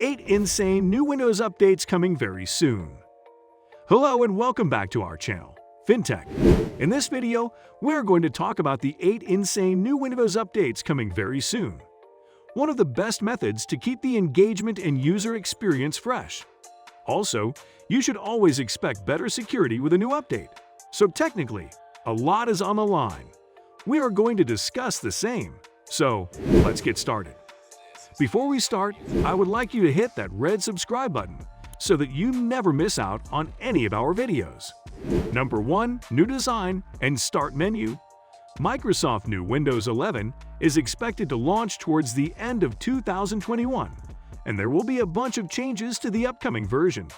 8 insane new Windows updates coming very soon. Hello and welcome back to our channel, FinTech. In this video, we're going to talk about the 8 insane new Windows updates coming very soon. One of the best methods to keep the engagement and user experience fresh. Also, you should always expect better security with a new update. So technically, a lot is on the line. We are going to discuss the same. So, let's get started. Before we start, I would like you to hit that red subscribe button so that you never miss out on any of our videos. Number 1. New design and start menu. Microsoft new Windows 11 is expected to launch towards the end of 2021, and there will be a bunch of changes to the upcoming version.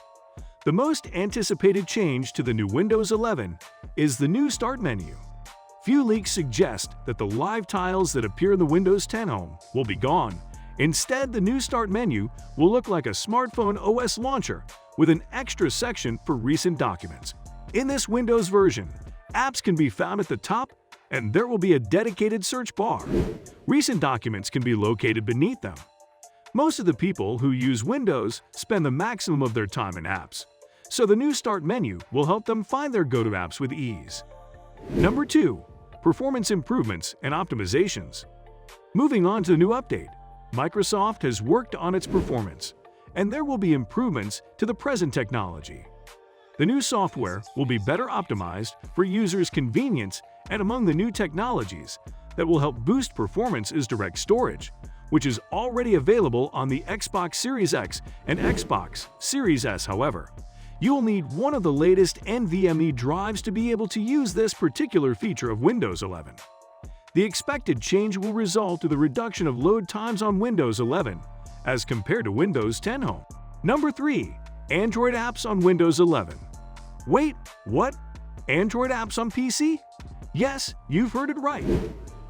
The most anticipated change to the new Windows 11 is the new Start menu. Few leaks suggest that the live tiles that appear in the Windows 10 Home will be gone. Instead, the new Start menu will look like a smartphone OS launcher with an extra section for recent documents. In this Windows version, apps can be found at the top, and there will be a dedicated search bar. Recent documents can be located beneath them. Most of the people who use Windows spend the maximum of their time in apps, so the new Start menu will help them find their go-to apps with ease. Number 2. Performance improvements and optimizations. Moving on to the new update, Microsoft has worked on its performance, and there will be improvements to the present technology. The new software will be better optimized for users' convenience, and among the new technologies that will help boost performance is direct storage, which is already available on the Xbox Series X and Xbox Series S. However, you will need one of the latest NVMe drives to be able to use this particular feature of Windows 11. The expected change will result in the reduction of load times on Windows 11 as compared to Windows 10 Home. Number 3. Android apps on Windows 11. Wait, what? Android apps on PC? Yes, you've heard it right.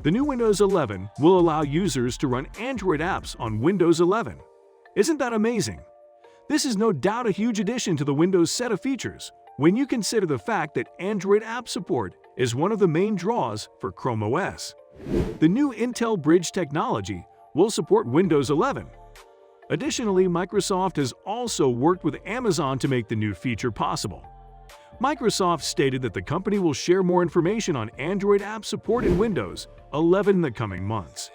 The new Windows 11 will allow users to run Android apps on Windows 11. Isn't that amazing? This is no doubt a huge addition to the Windows set of features when you consider the fact that Android app support is one of the main draws for Chrome OS. The new Intel Bridge technology will support Windows 11. Additionally, Microsoft has also worked with Amazon to make the new feature possible. Microsoft stated that the company will share more information on Android app support in Windows 11 in the coming months.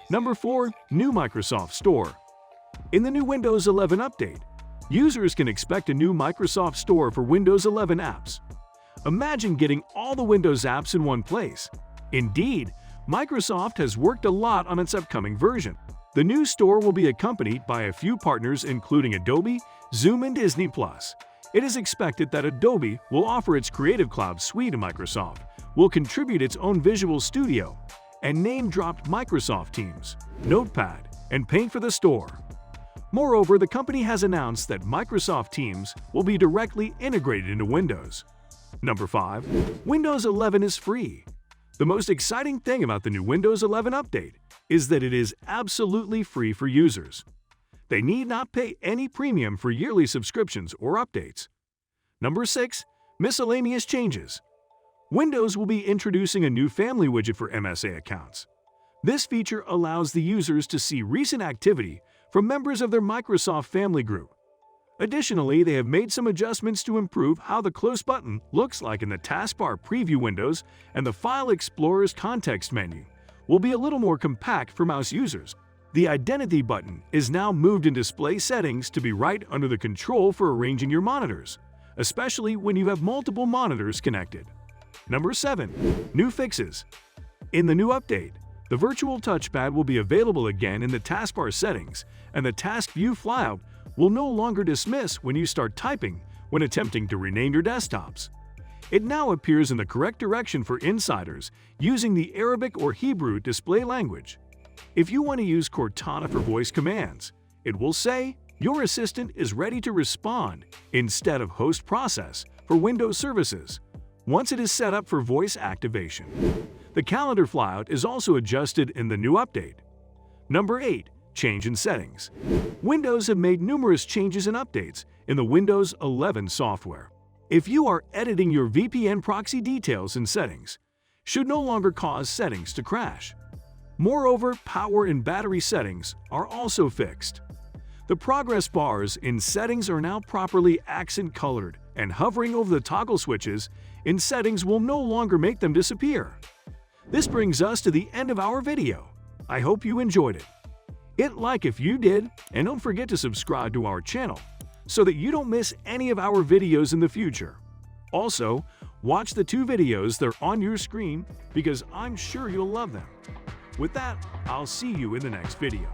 Number 4. New Microsoft Store. In the new Windows 11 update, users can expect a new Microsoft Store for Windows 11 apps. Imagine getting all the Windows apps in one place. Indeed, Microsoft has worked a lot on its upcoming version. The new store will be accompanied by a few partners including Adobe, Zoom, and Disney+. It is expected that Adobe will offer its Creative Cloud suite to Microsoft, will contribute its own Visual Studio, and name-dropped Microsoft Teams, Notepad, and Paint for the store. Moreover, the company has announced that Microsoft Teams will be directly integrated into Windows. Number 5. Windows 11 is free. The most exciting thing about the new Windows 11 update is that it is absolutely free for users. They need not pay any premium for yearly subscriptions or updates. Number 6. Miscellaneous changes. Windows will be introducing a new family widget for MSA accounts. This feature allows the users to see recent activity from members of their Microsoft family group. Additionally, they have made some adjustments to improve how the close button looks like in the taskbar preview windows, and the File Explorer's context menu will be a little more compact for mouse users. The Identity button is now moved in display settings to be right under the control for arranging your monitors, especially when you have multiple monitors connected. Number 7. New fixes. In the new update, the virtual touchpad will be available again in the taskbar settings, and the task view flyout will no longer dismiss when you start typing when attempting to rename your desktops. It now appears in the correct direction for insiders using the Arabic or Hebrew display language. If you want to use Cortana for voice commands, it will say, "Your assistant is ready to respond," instead of "host process" for Windows services, once it is set up for voice activation. The calendar flyout is also adjusted in the new update. Number 8. Change in settings. Windows have made numerous changes and updates in the Windows 11 software. If you are editing your VPN proxy details in settings, should no longer cause settings to crash. Moreover, power and battery settings are also fixed. The progress bars in settings are now properly accent colored, and hovering over the toggle switches in settings will no longer make them disappear. This brings us to the end of our video. I hope you enjoyed it. Hit like if you did, and don't forget to subscribe to our channel so that you don't miss any of our videos in the future. Also, watch the 2 videos that are on your screen because I'm sure you'll love them. With that, I'll see you in the next video.